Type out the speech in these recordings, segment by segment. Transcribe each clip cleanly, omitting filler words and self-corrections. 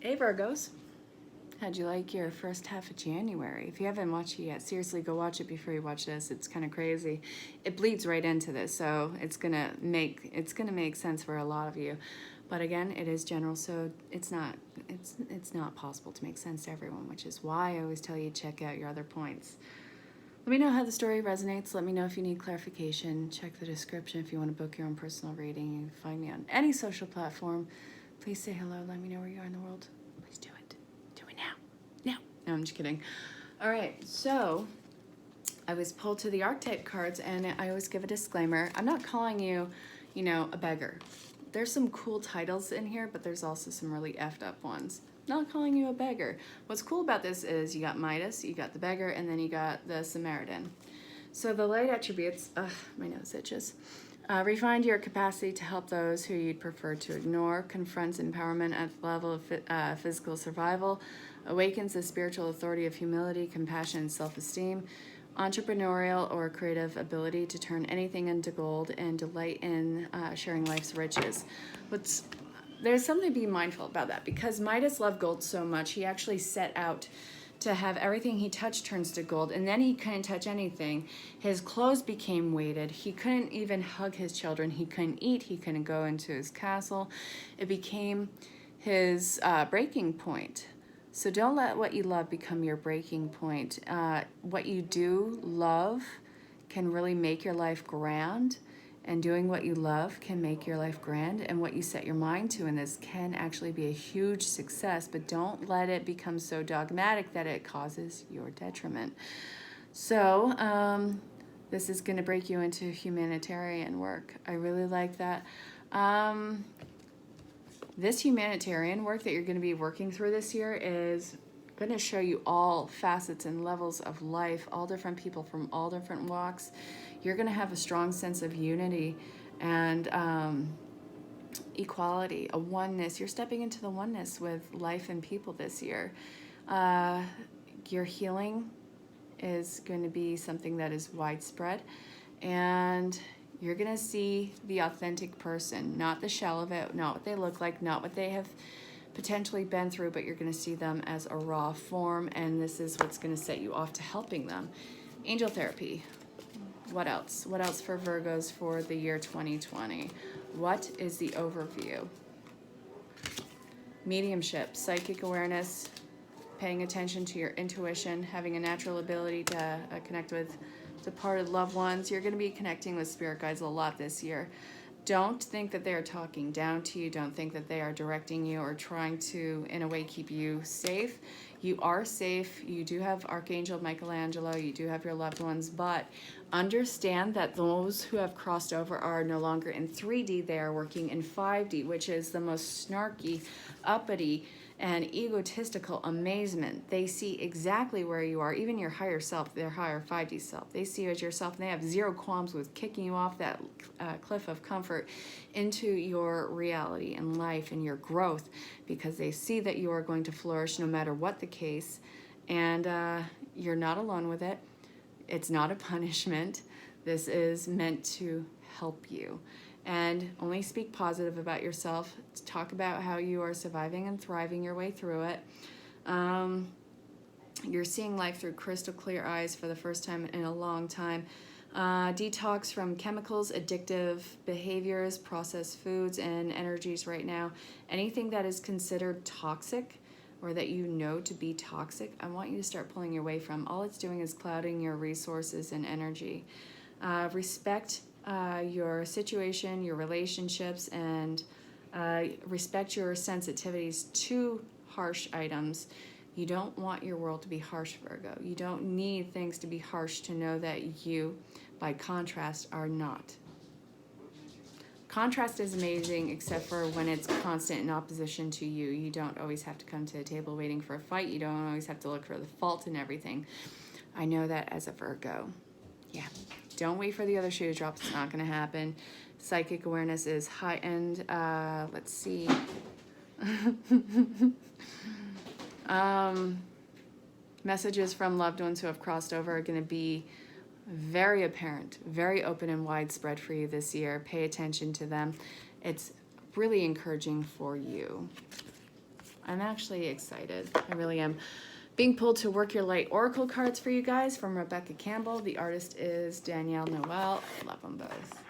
Hey Virgos, how'd you like your first half of January? If you haven't watched it yet, seriously go watch it before you watch this. It's kind of crazy. It bleeds right into this, so it's gonna make sense for a lot of you. But again, it is general, so it's not possible to make sense to everyone, which is why I always tell you check out your other points. Let me know how the story resonates. Let me know if you need clarification. Check the description if you want to book your own personal reading. You can find me on any social platform. Please say hello. Let me know where you are in the world. Please do it. Do it now. Now. No, I'm just kidding. All right. So I was pulled to the archetype cards, and I always give a disclaimer. I'm not calling you, a beggar. There's some cool titles in here, but there's also some really effed up ones. Not calling you a beggar. What's cool about this is you got Midas, you got the beggar, and then you got the Samaritan. So the light attributes, my nose itches. Refined your capacity to help those who you'd prefer to ignore, confronts empowerment at the level of physical survival, awakens the spiritual authority of humility, compassion, and self-esteem, entrepreneurial or creative ability to turn anything into gold, and delight in sharing life's riches. There's something to be mindful about that, because Midas loved gold so much, he actually set out to have everything he touched turns to gold, and then he couldn't touch anything. His clothes became weighted. He couldn't even hug his children. He couldn't eat. He couldn't go into his castle. It became his breaking point. So don't let what you love become your breaking point. What you do love can really make your life grand, and doing what you love can make your life grand, and what you set your mind to in this can actually be a huge success, but don't let it become so dogmatic that it causes your detriment. So this is going to break you into humanitarian work. I really like that. This humanitarian work that you're going to be working through this year is going to show you all facets and levels of life, all different people from all different walks. You're going to have a strong sense of unity and equality, a oneness. You're stepping into the oneness with life and people this year. Your healing is going to be something that is widespread, and you're going to see the authentic person, not the shell of it, not what they look like, not what they have potentially been through, but you're going to see them as a raw form, and this is what's going to set you off to helping them. Angel therapy. What else? What else for Virgos for the year 2020? What is the overview? Mediumship, psychic awareness, paying attention to your intuition, having a natural ability to connect with departed loved ones. You're going to be connecting with spirit guides a lot this year. Don't think that they are talking down to you. Don't think that they are directing you or trying to, in a way, keep you safe. You are safe. You do have Archangel Michelangelo. You do have your loved ones. But understand that those who have crossed over are no longer in 3D. They are working in 5D, which is the most snarky, uppity, and egotistical amazement. They see exactly where you are, even your higher self, their higher 5D self. They see you as yourself, and they have zero qualms with kicking you off that cliff of comfort into your reality and life and your growth, because they see that you are going to flourish no matter what the case, and you're not alone with it. It's not a punishment. This is meant to help you. And only speak positive about yourself. Talk about how you are surviving and thriving your way through it. You're seeing life through crystal clear eyes for the first time in a long time. Detox from chemicals, addictive behaviors, processed foods, and energies right now. Anything that is considered toxic or that you know to be toxic, I want you to start pulling your way from. All it's doing is clouding your resources and energy. Respect your situation, your relationships, and respect your sensitivities to harsh items. You don't want your world to be harsh, Virgo. You don't need things to be harsh to know that you, by contrast, are not. Contrast is amazing, except for when it's constant in opposition to you. You don't always have to come to the table waiting for a fight. You don't always have to look for the fault in everything. I know that as a Virgo. Yeah. Don't wait for the other shoe to drop. It's not going to happen. Psychic awareness is heightened. Let's see. Messages from loved ones who have crossed over are going to be very apparent, very open and widespread for you this year. Pay attention to them. It's really encouraging for you. I'm actually excited. I really am. Being pulled to Work Your Light Oracle cards for you guys from Rebecca Campbell. The artist is Danielle Noel. I love them both.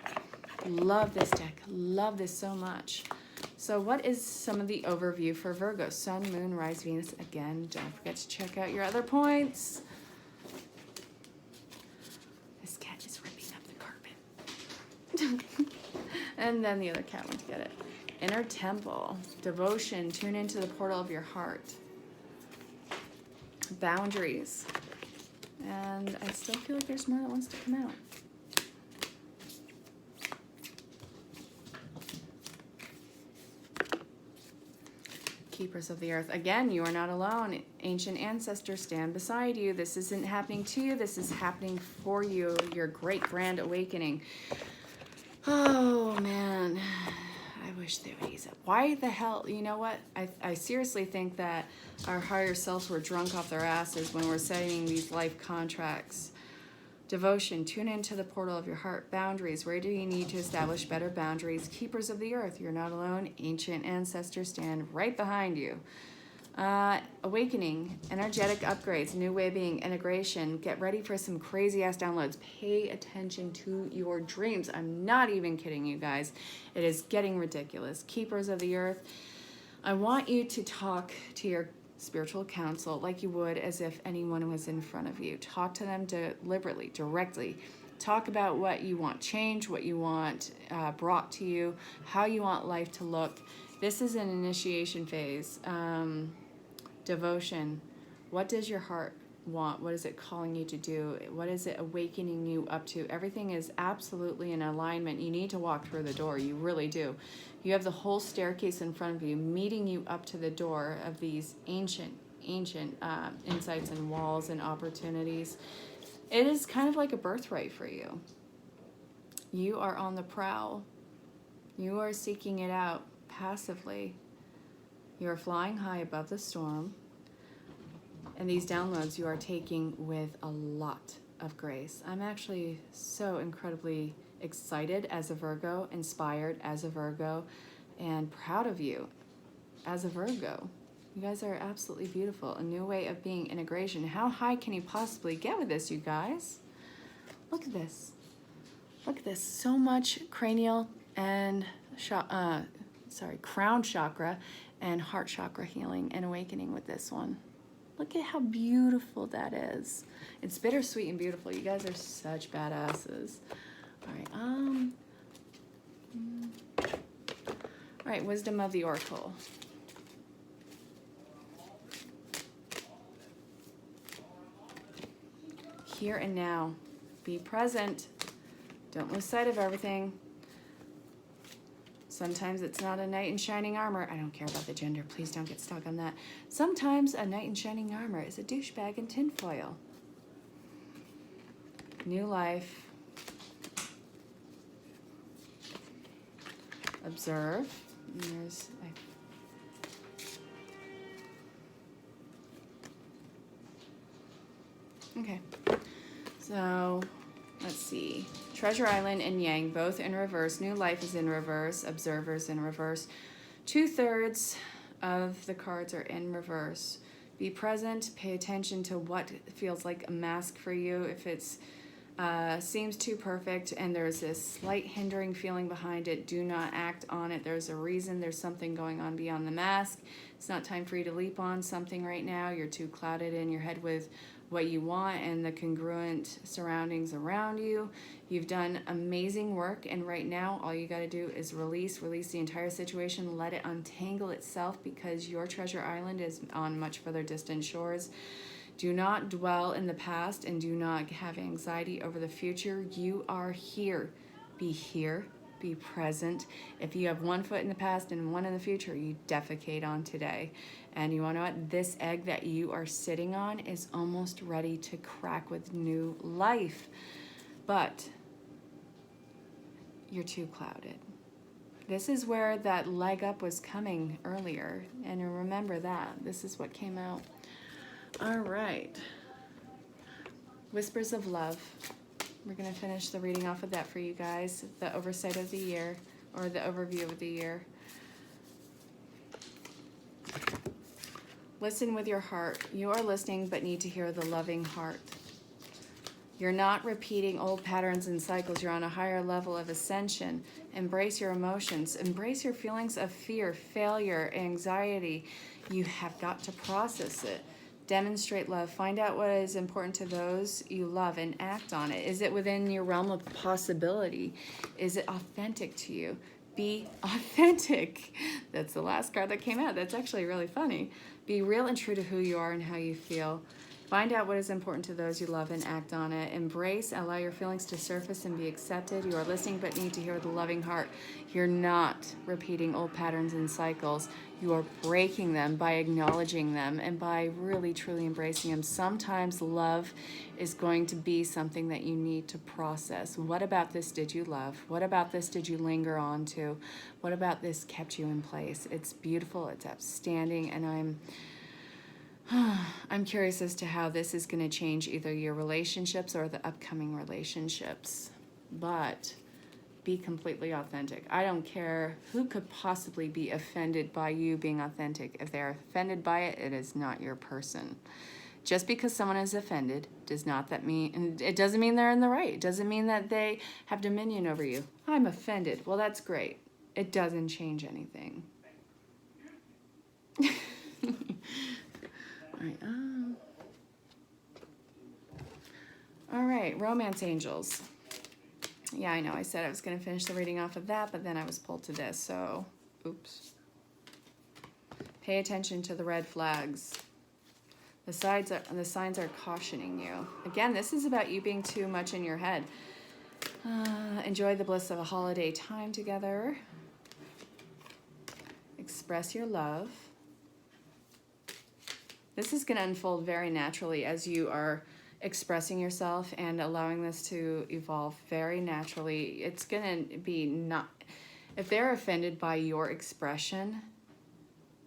Love this deck. Love this so much. So what is some of the overview for Virgo? Sun, Moon, Rise, Venus. Again, don't forget to check out your other points. This cat is ripping up the carpet. And then the other cat went to get it. Inner Temple. Devotion. Tune into the portal of your heart. Boundaries. And I still feel like there's more that wants to come out. Keepers of the earth. Again, you are not alone. Ancient ancestors stand beside you. This isn't happening to you. This is happening for you. Your great grand awakening. Oh, man. I wish they would ease up. Why the hell? You know what? I seriously think that our higher selves were drunk off their asses when we're setting these life contracts. Devotion, tune into the portal of your heart. Boundaries, where do you need to establish better boundaries? Keepers of the earth, you're not alone. Ancient ancestors stand right behind you. Awakening, energetic upgrades, new way of being, integration. Get ready for some crazy ass downloads. Pay attention to your dreams. I'm not even kidding you guys. It is getting ridiculous. Keepers of the earth, I want you to talk to your spiritual counsel like you would as if anyone was in front of you. Talk to them deliberately, directly. Talk about what you want change, what you want brought to you, how you want life to look. This is an initiation phase. Devotion. What does your heart want? What is it calling you to do? What is it awakening you up to? Everything is absolutely in alignment. You need to walk through the door. You really do. You have the whole staircase in front of you, meeting you up to the door of these ancient insights and walls and opportunities. It is kind of like a birthright for you. You are on the prowl. You are seeking it out passively. You are flying high above the storm. And these downloads you are taking with a lot of grace. I'm actually so incredibly excited as a Virgo, inspired as a Virgo, and proud of you as a Virgo. You guys are absolutely beautiful. A new way of being, integration. How high can you possibly get with this, you guys? Look at this. Look at this. So much cranial and crown chakra and heart chakra healing and awakening with this one. Look at how beautiful that is. It's bittersweet and beautiful. You guys are such badasses. All right, wisdom of the oracle. Here and now. Be present. Don't lose sight of everything. Sometimes it's not a knight in shining armor. I don't care about the gender. Please don't get stuck on that. Sometimes a knight in shining armor is a douchebag in tinfoil. New life. Observe. And okay. So, let's see. Treasure Island and Yang, both in reverse. New life is in reverse. Observer's in reverse. 2/3 of the cards are in reverse. Be present. Pay attention to what feels like a mask for you. If it's seems too perfect and there's this slight hindering feeling behind it, do not act on it. There's a reason. There's something going on beyond the mask. It's not time for you to leap on something right now. You're too clouded in your head with what you want and the congruent surroundings around you. You've done amazing work, and right now all you got to do is release the entire situation, let it untangle itself, because your treasure island is on much further distant shores. Do not dwell in the past and do not have anxiety over the future. You are here. Be present. If you have one foot in the past and one in the future, you defecate on today. And you want to know what? This egg that you are sitting on is almost ready to crack with new life. But you're too clouded. This is where that leg up was coming earlier. And remember that. This is what came out. All right. Whispers of Love. We're going to finish the reading off with that for you guys. The oversight of the year, or the overview of the year. Listen with your heart. You are listening, but need to hear the loving heart. You're not repeating old patterns and cycles. You're on a higher level of ascension. Embrace your emotions. Embrace your feelings of fear, failure, anxiety. You have got to process it. Demonstrate love. Find out what is important to those you love and act on it. Is it within your realm of possibility? Is it authentic to you? Be authentic. That's the last card that came out. That's actually really funny. Be real and true to who you are and how you feel. Find out what is important to those you love and act on it. Embrace, allow your feelings to surface and be accepted. You are listening but need to hear the loving heart. You're not repeating old patterns and cycles. You are breaking them by acknowledging them and by really truly embracing them. Sometimes love is going to be something that you need to process. What about this did you love? What about this did you linger on to? What about this kept you in place? It's beautiful, it's outstanding, and I'm curious as to how this is going to change either your relationships or the upcoming relationships. But be completely authentic. I don't care who could possibly be offended by you being authentic. If they're offended by it, it is not your person. Just because someone is offended does not that mean, and it doesn't mean they're in the right. It doesn't mean that they have dominion over you. I'm offended. Well, that's great. It doesn't change anything. All right, romance angels. Yeah, I know. I said I was going to finish the reading off of that, but then I was pulled to this, so oops. Pay attention to the red flags. The signs are cautioning you. Again, this is about you being too much in your head. Enjoy the bliss of a holiday time together. Express your love. This is going to unfold very naturally as you are expressing yourself and allowing this to evolve very naturally. It's going to be not, if they're offended by your expression,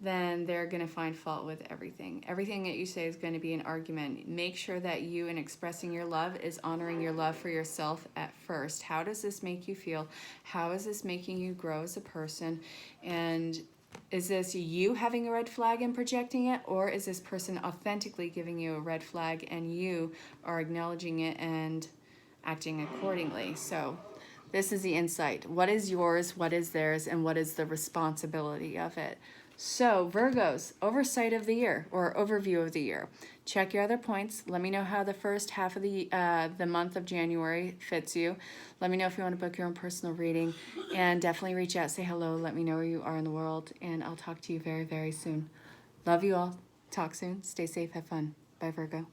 then they're going to find fault with everything. Everything that you say is going to be an argument. Make sure that you, in expressing your love, is honoring your love for yourself at first. How does this make you feel? How is this making you grow as a person? And is this you having a red flag and projecting it, or is this person authentically giving you a red flag and you are acknowledging it and acting accordingly? So this is the insight. What is yours, what is theirs, and what is the responsibility of it? So Virgos, oversight of the year or overview of the year. Check your other points. Let me know how the first half of the month of January fits you. Let me know if you want to book your own personal reading, and definitely reach out, say hello, let me know where you are in the world, and I'll talk to you very, very soon. Love you all. Talk soon. Stay safe. Have fun. Bye, Virgo.